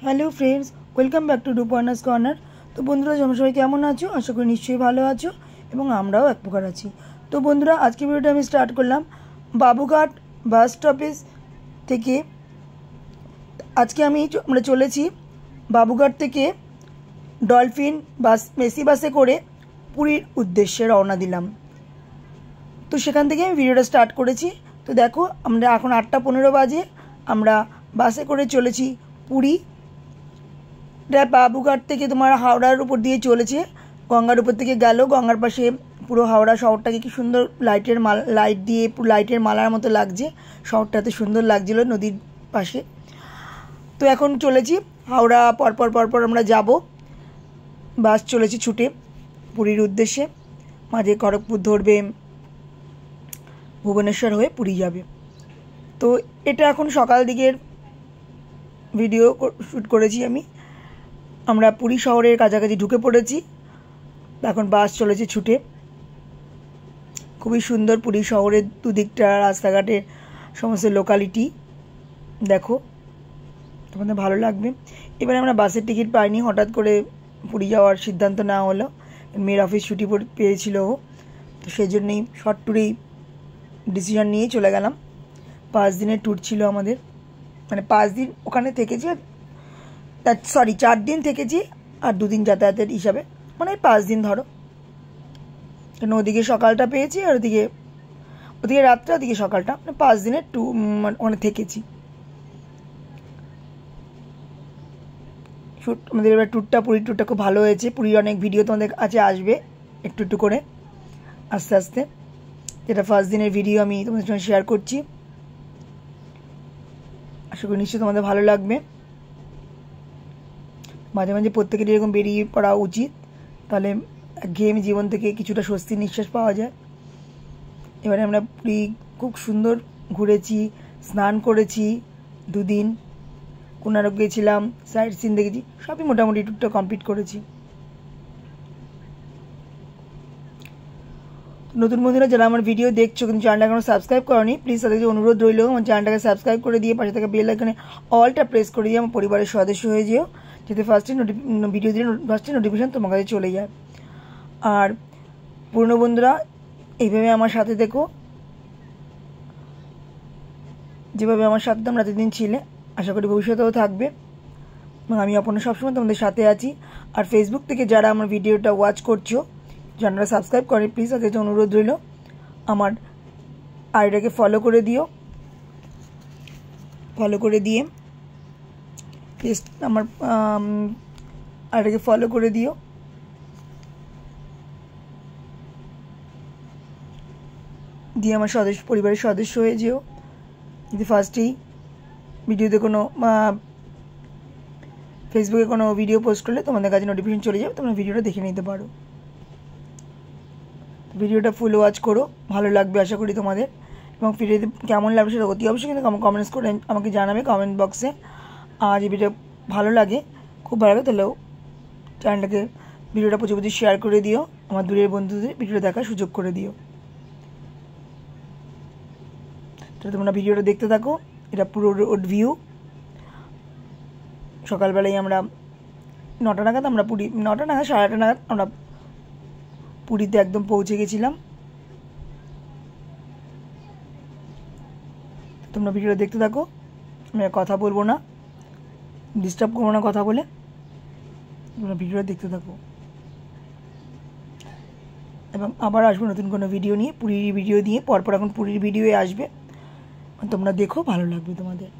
Hello friends, welcome back to Ruparna's corner. তো বন্ধুরা, সবাই কেমন আছো? আশা করি নিশ্চয়ই ভালো আছো এবং আমরাও এক প্রকার আছি। তো বন্ধুরা, আজকে ভিডিওটা আমি স্টার্ট করলাম বাবুঘাট বাস স্টপেজ থেকে। আজকে আমরা চলেছি বাবুঘাট থেকে ডলফিন বাস এসি বাসে করে পুরীর উদ্দেশ্যে রওনা দিলাম। তো সেখান থেকে আমি ভিডিওটা স্টার্ট করেছি। তো দেখো, আমরা এখন 8:15 বাজে, আমরা বাসে করে চলেছি পুরী। বাবুঘাট থেকে তোমার হাওড়ার উপর দিয়ে চলেছে, গঙ্গার উপর থেকে গেল, গঙ্গার পাশে পুরো হাওড়া শহরটাকে কি সুন্দর লাইট দিয়ে পুরো লাইটের মালার মতো লাগছে। শহরটা এত সুন্দর লাগছিল নদীর পাশে। তো এখন চলেছি হাওড়া, পরপর আমরা যাব। বাস চলেছি ছুটে পুরীর উদ্দেশ্যে, মাঝে খড়গপুর ধরবে, ভুবনেশ্বর হয়ে পুরী যাবে। তো এটা এখন সকাল দিকের ভিডিও শ্যুট করেছি আমি। আমরা পুরী শহরের কাছাকাছি ঢুকে পড়েছি। এখন বাস চলেছে ছুটে। খুবই সুন্দর পুরী শহরের দুদিকটা রাস্তাঘাটের সমস্ত লোকালিটি দেখো, তোমাদের ভালো লাগবে। এবারে আমরা বাসের টিকিট পাইনি, হঠাৎ করে পুরী যাওয়ার সিদ্ধান্ত নেওয়া হলো। মেয়ের অফিস ছুটি পেয়েছিল ও, তো সেই জন্যই শর্ট ট্যুরেই ডিসিশন নিয়ে চলে গেলাম। 5 দিনের ট্যুর ছিল আমাদের, মানে 5 দিন ওখানে থেকেছি, 4 দিন থেকেছি আর 2 দিন যাতায়াতের হিসাবে, মানে 5 দিন ধরো। কেন ওদিকে সকালটা পেয়েছি আর ওদিকে রাতটা, ওদিকে সকালটা, মানে 5 দিনের ওখানে থেকেছি। আমাদের এবার পুরীর ট্যুরটা খুব ভালো হয়েছে। পুরীর অনেক ভিডিও তোমাদের কাছে আসবে একটু একটু করে আস্তে আস্তে, যেটা ফার্স্ট দিনের ভিডিও আমি তোমাদের সঙ্গে শেয়ার করছি। আশা করি নিশ্চয়ই তোমাদের ভালো লাগবে। মাঝে মাঝে প্রত্যেকেরই এরকম বেরিয়ে পড়া উচিত, তাহলে একঘেয়েমি জীবন থেকে কিছুটা স্বস্তির নিঃশ্বাস পাওয়া যায়। এবারে আমরা পুরী খুব সুন্দর ঘুরেছি, স্নান করেছি 2 দিন, কোনারক গেছিলাম, সাইট সিন দেখেছি, সবই মোটামুটি ট্যুরটা কমপ্লিট করেছি। নতুন বন্ধুরা যারা আমার ভিডিও দেখছো কিন্তু চ্যানেলটা এখনো সাবস্ক্রাইব করোনি, প্লিজ তাদেরকে অনুরোধ রইল আমার চ্যানেলটাকে সাবস্ক্রাইব করে দিয়ে পাশে থাকা বেল আইকনে অলটা প্রেস করে দিয়ে আমার পরিবারের সদস্য হয়ে যেও, যাতে ভিডিও দিলে ফার্স্টে নোটিফিকেশান তোমার কাছে চলে যায়। আর পুরনো বন্ধুরা এইভাবে আমার সাথে দেখো, যেভাবে আমার সাথে তোমরা এতদিন ছিলে, আশা করি ভবিষ্যতেও থাকবে এবং আমি আপনারা সবসময় তোমাদের সাথে আছি। আর ফেসবুক থেকে যারা আমার ভিডিওটা ওয়াচ করছো, যারা সাবস্ক্রাইব করে, প্লিজ তাদের অনুরোধ রইল আমার আইডিটাকে ফলো করে দিও। ফলো করে দিয়ে আমার আইডিটাকে ফলো করে দিও, দিয়ে আমার পরিবারের সদস্য হয়ে যেও। যদি ফার্স্টেই ভিডিওতে কোনো ফেসবুকে কোনো ভিডিও পোস্ট করলে তোমাদের কাছে নোটিফিকেশন চলে যাবে, তোমরা ভিডিওটা দেখে নিতে পারো। ভিডিওটা ফুল ওয়াচ করো, ভালো লাগবে আশা করি তোমাদের। এবং ভিডিওতে কেমন লাগবে সেটা অতি অবশ্যই কিন্তু কমেন্টস করে আমাকে জানাবে কমেন্ট বক্সে। আর যদি ভিডিও ভালো লাগে, খুব ভালো লাগে, তাহলেও চ্যানেলটাকে ভিডিওটা প্রচুর শেয়ার করে দিও, আমার দূরের বন্ধুদের ভিডিওটা দেখার সুযোগ করে দিও। তাহলে তোমরা ভিডিওটা দেখতে থাকো। এটা পুরো রোড ভিউ। সকালবেলায় আমরা 9টা নাগাদ, আমরা 9টা নাগাদ 8:30 নাগাদ আমরা পুরীতে একদম পৌঁছে গেছিলাম। তোমরা ভিডিওটা দেখতে থাকো, আমি কথা বলবো না, ডিস্টার্ব করবো না কথা বলে, তোমরা ভিডিওটা দেখতে থাকো। এবং আবার আসবো নতুন কোনো ভিডিও নিয়ে, পুরীর ভিডিও দিয়ে, পরপর এখন পুরীর ভিডিওয়ে আসবে, তোমরা দেখো, ভালো লাগবে তোমাদের।